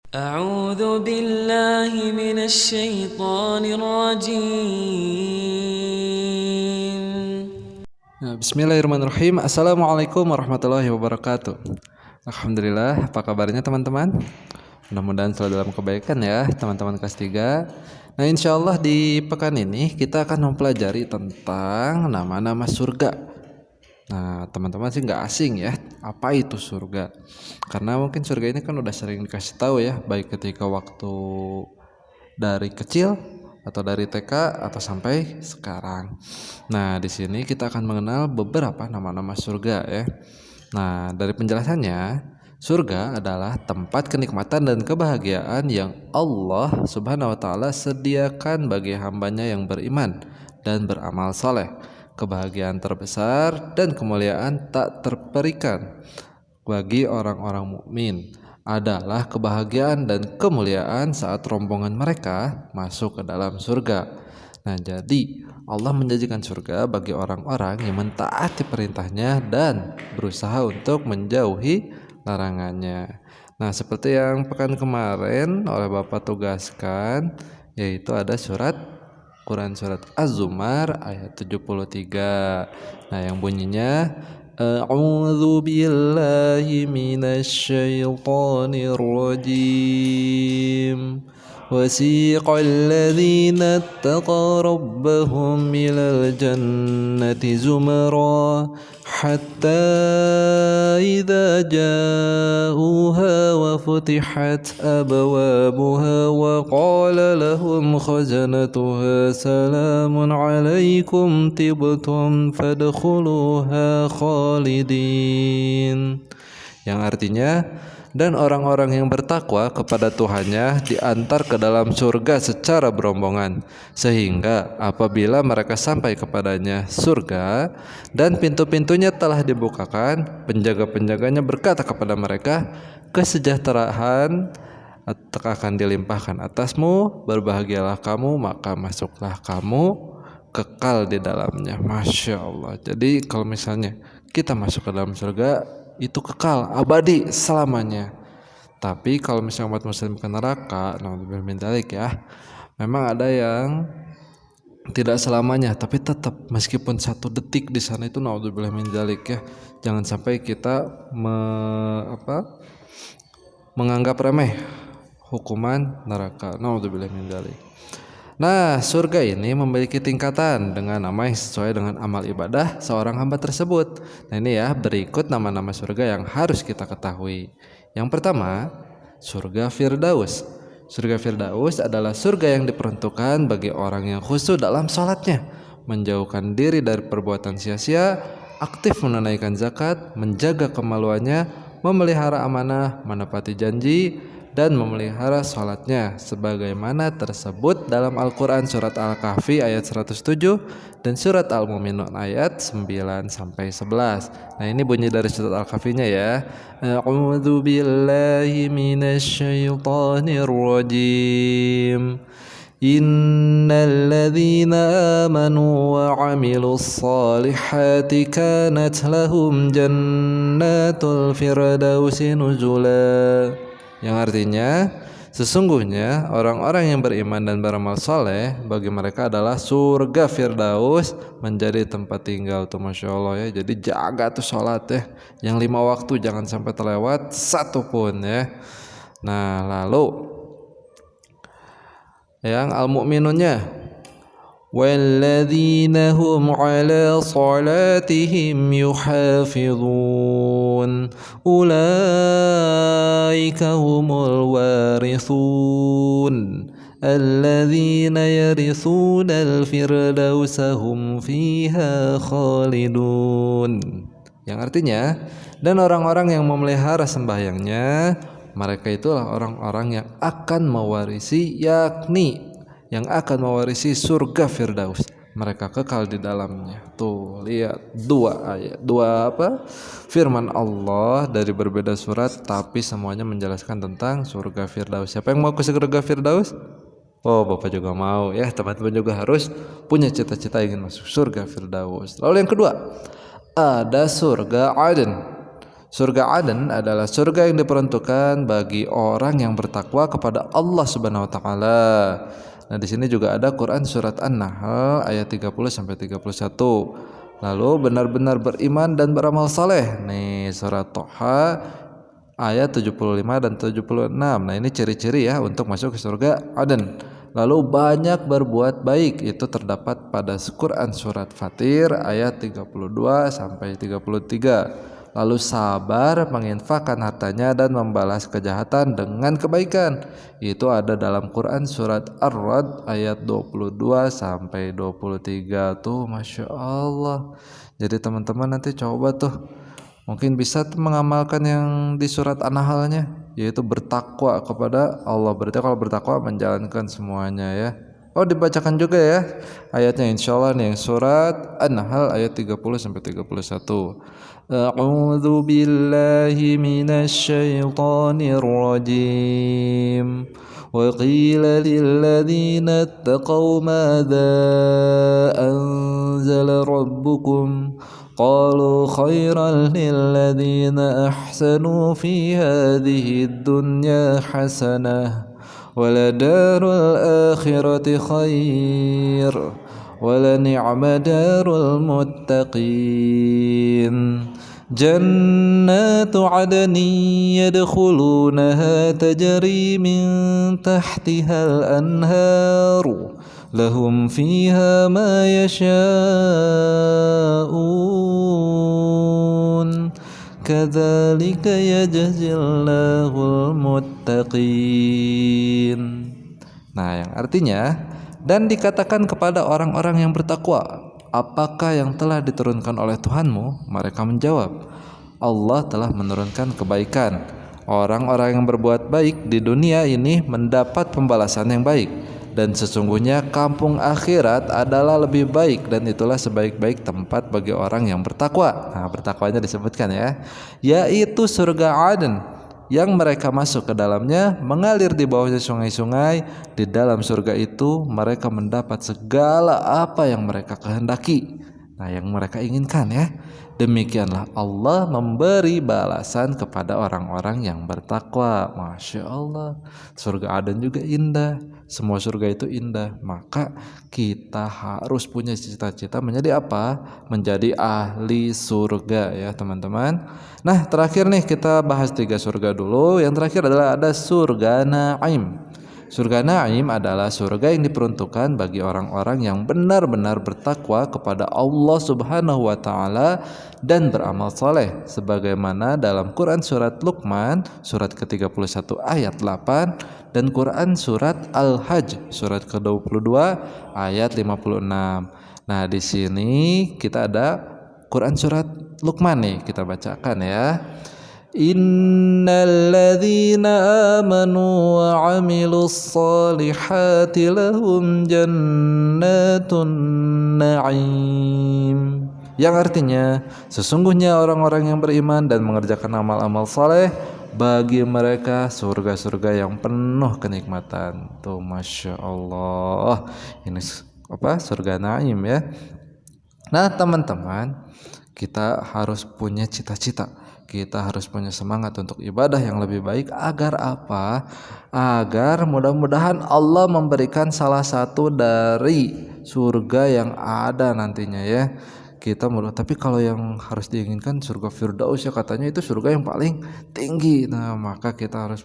أعوذ بالله من الشيطان الرجيم. Bismillahirrahmanirrahim. Assalamualaikum warahmatullahi wabarakatuh. Alhamdulillah, apa kabarnya teman-teman? Mudah-mudahan selalu dalam kebaikan ya teman-teman kelas 3. Nah, insya Allah di pekan ini kita akan mempelajari tentang nama-nama surga. Nah, teman-teman sih nggak asing ya, apa itu surga? Karena mungkin surga ini kan udah sering dikasih tahu ya, baik ketika waktu dari kecil atau dari TK atau sampai sekarang. Nah, di sini kita akan mengenal beberapa nama-nama surga ya. Nah, dari penjelasannya, surga adalah tempat kenikmatan dan kebahagiaan yang Allah Subhanahu wa taala sediakan bagi hambanya yang beriman dan beramal soleh. Kebahagiaan terbesar dan kemuliaan tak terperikan bagi orang-orang mukmin adalah kebahagiaan dan kemuliaan saat rombongan mereka masuk ke dalam surga. Nah, jadi Allah menjanjikan surga bagi orang-orang yang mentaati perintahnya dan berusaha untuk menjauhi larangannya. Nah, seperti yang pekan kemarin oleh Bapak tugaskan, yaitu ada Quran surat Az-Zumar ayat 73. Nah, yang bunyinya A'udzu billahi minasy syaithanir rajim. وسيق الذين اتقوا ربهم إلى الجنة زمرا حتى إذا جاءوها وفتحت أبوابها وقال لهم خزنتها سلام عليكم طبتم فادخلوها خالدين, yang artinya, dan orang-orang yang bertakwa kepada Tuhannya diantar ke dalam surga secara berombongan, sehingga apabila mereka sampai kepadanya surga dan pintu-pintunya telah dibukakan, penjaga-penjaganya berkata kepada mereka, kesejahteraan akan dilimpahkan atasmu, berbahagialah kamu, maka masuklah kamu kekal di dalamnya. Masya Allah. Jadi kalau misalnya kita masuk ke dalam surga, itu kekal abadi selamanya. Tapi kalau misalnya umat muslim ke neraka, naudzubillah min dzalik ya, memang ada yang tidak selamanya, tapi tetap meskipun 1 detik di sana itu naudzubillah min dzalik ya. Jangan sampai kita menganggap remeh hukuman neraka. Naudzubillah min dzalik. Nah, surga ini memiliki tingkatan dengan nama yang sesuai dengan amal ibadah seorang hamba tersebut. Nah, ini ya, berikut nama-nama surga yang harus kita ketahui. Yang pertama, surga Firdaus. Surga Firdaus adalah surga yang diperuntukkan bagi orang yang khusyuk dalam sholatnya, menjauhkan diri dari perbuatan sia-sia, aktif menunaikan zakat, menjaga kemaluannya, memelihara amanah, menepati janji, dan memelihara sholatnya sebagaimana tersebut dalam Al-Quran surat Al-Kahfi ayat 107 dan surat Al-Mu'minun ayat 9-11. Nah, ini bunyi dari surat Al-Kahfinya ya. A'udzu billahi minasy syaithanir rajim. Innal ladzina amanu wa 'amilus shalihati kanat lahum jannatul firdausi nuzula. Yang artinya, sesungguhnya orang-orang yang beriman dan beramal soleh, bagi mereka adalah surga Firdaus menjadi tempat tinggal tuh. Masya Allah ya. Jadi jaga tuh sholat ya, yang 5 waktu jangan sampai terlewat 1 pun ya. Nah, lalu yang Al-Mu'minunnya, walladzina hum ala salatihim yuhafizun ulaika humul warithun alladzina yarithunal firdausa hum fiha khalidun. Yang artinya, dan orang-orang yang memelihara sembahyangnya, mereka itulah orang-orang yang akan mewarisi, yakni yang akan mewarisi surga Firdaus. Mereka kekal di dalamnya. Tuh, lihat 2 firman Allah dari berbeda surat, tapi semuanya menjelaskan tentang surga Firdaus. Siapa yang mau ke surga Firdaus? Oh, Bapak juga mau ya. Teman-teman juga harus punya cita-cita ingin masuk surga Firdaus. Lalu yang kedua, ada surga Aden. Surga Aden adalah surga yang diperuntukkan bagi orang yang bertakwa kepada Allah Subhanahu wa taala. Nah, di sini juga ada Quran surat An-Nahl ayat 30 sampai 31. Lalu benar-benar beriman dan beramal saleh. Nih surat Thaha ayat 75 dan 76. Nah, ini ciri-ciri ya untuk masuk ke surga Aden. Lalu banyak berbuat baik, itu terdapat pada Quran surat Fatir ayat 32 sampai 33. Lalu sabar menginfakkan hartanya dan membalas kejahatan dengan kebaikan. Itu ada dalam Quran surat Ar-Ra'd ayat 22 sampai 23 tuh, Masya Allah. Jadi teman-teman nanti coba tuh, mungkin bisa mengamalkan yang di surat An-Nahl-nya, yaitu bertakwa kepada Allah. Berarti kalau bertakwa menjalankan semuanya ya. Oh, dibacakan juga ya ayatnya insyaallah nih, yang surat An-Nahl ayat 30 sampai 31. A'udzu billahi minasy syaithanir rajim. Wa qila lil ladzina ittaqaw madza anzala rabbukum qalu khairan lil ladzina ahsanu fi hadhihi ad-dunya hasanah ولدار الآخرة خير ولنعم دار المتقين جنات عدن يدخلونها تجري من تحتها الأنهار لهم فيها ما يشاءون kadzalika yajzillahu muttaqin. Nah, yang artinya, dan dikatakan kepada orang-orang yang bertakwa, apakah yang telah diturunkan oleh Tuhanmu? Mereka menjawab, Allah telah menurunkan kebaikan. Orang-orang yang berbuat baik di dunia ini mendapat pembalasan yang baik, dan sesungguhnya kampung akhirat adalah lebih baik, dan itulah sebaik-baik tempat bagi orang yang bertakwa. Nah, bertakwanya disebutkan ya, yaitu surga Aden, yang mereka masuk ke dalamnya mengalir di bawahnya sungai-sungai. Di dalam surga itu mereka mendapat segala apa yang mereka kehendaki, nah yang mereka inginkan ya. Demikianlah Allah memberi balasan kepada orang-orang yang bertakwa. Masya Allah, surga Aden juga indah. Semua surga itu indah. Maka kita harus punya cita-cita menjadi apa? Menjadi ahli surga ya teman-teman. Nah, terakhir nih kita bahas 3 surga dulu. Yang terakhir adalah ada surga Naim. Surga Naim adalah surga yang diperuntukkan bagi orang-orang yang benar-benar bertakwa kepada Allah Subhanahu wa taala dan beramal saleh, sebagaimana dalam Quran surat Luqman surat ke-31 ayat 8 dan Quran surat Al-Hajj surat ke-22 ayat 56. Nah, di sini kita ada Quran surat Luqman nih, kita bacakan ya. Innal ladzina amanu wa 'amilus solihati lahum jannatun na'im. Yang artinya, sesungguhnya orang-orang yang beriman dan mengerjakan amal-amal saleh, bagi mereka surga-surga yang penuh kenikmatan. Tuh, Masya Allah, ini apa? Surga Naim ya. Nah teman-teman, kita harus punya cita-cita, kita harus punya semangat untuk ibadah yang lebih baik. Agar apa? Agar mudah-mudahan Allah memberikan salah satu dari surga yang ada nantinya ya. Kita mudah, tapi kalau yang harus diinginkan surga Firdaus ya, katanya itu surga yang paling tinggi. Nah, maka kita harus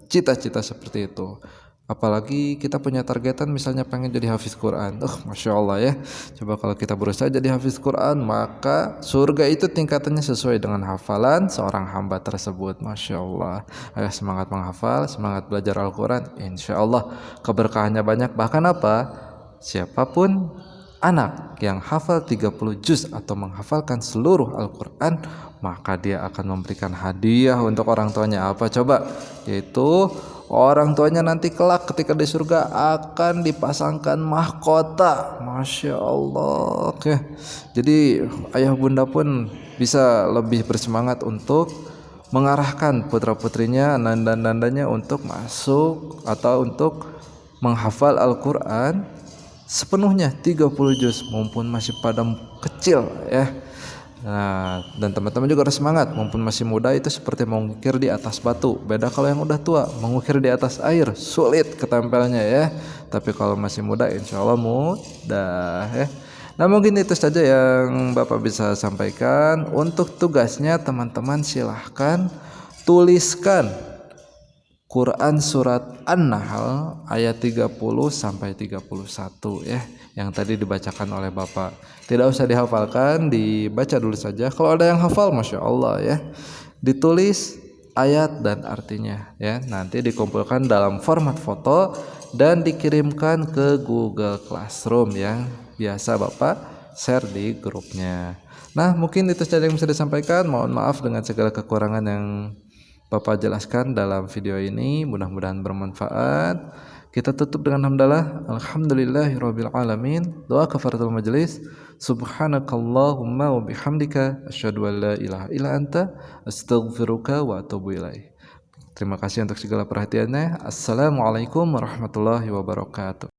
cita-cita seperti itu. Apalagi kita punya targetan misalnya pengen jadi hafiz Quran. Masya Allah ya. Coba kalau kita berusaha jadi hafiz Quran, maka surga itu tingkatannya sesuai dengan hafalan seorang hamba tersebut. Masya Allah. Ayo semangat menghafal, semangat belajar Al-Quran. Insya Allah keberkahannya banyak. Bahkan apa? Siapapun anak yang hafal 30 juz atau menghafalkan seluruh Al-Quran, maka dia akan memberikan hadiah untuk orang tuanya. Apa coba? Yaitu orang tuanya nanti kelak ketika di surga akan dipasangkan mahkota. Masya Allah. Oke. Jadi ayah bunda pun bisa lebih bersemangat untuk mengarahkan putra-putrinya, nanda-nandanya untuk masuk atau untuk menghafal Al-Quran sepenuhnya 30 juz, mumpun masih pada kecil ya. Nah, dan teman-teman juga harus semangat, mumpun masih muda itu seperti mengukir di atas batu. Beda kalau yang udah tua, mengukir di atas air, sulit ketempelnya ya. Tapi kalau masih muda insya Allah mudah ya. Nah mungkin itu saja yang Bapak bisa sampaikan. Untuk tugasnya teman-teman silahkan tuliskan Quran surat An-Nahl ayat 30 sampai 31 ya, yang tadi dibacakan oleh Bapak. Tidak usah dihafalkan, dibaca dulu saja. Kalau ada yang hafal, Masya Allah ya, ditulis ayat dan artinya ya. Nanti dikumpulkan dalam format foto dan dikirimkan ke Google Classroom yang biasa Bapak share di grupnya. Nah mungkin itu saja yang bisa disampaikan. Mohon maaf dengan segala kekurangan yang Bapak jelaskan dalam video ini, mudah-mudahan bermanfaat. Kita tutup dengan hamdalah, alhamdulillahirabbil alamin. Doa kafaratul majelis, subhanakallahumma wa bihamdika asyhadu an la ilaha illa anta astaghfiruka wa atubu ilaik. Terima kasih untuk segala perhatiannya. Assalamualaikum warahmatullahi wabarakatuh.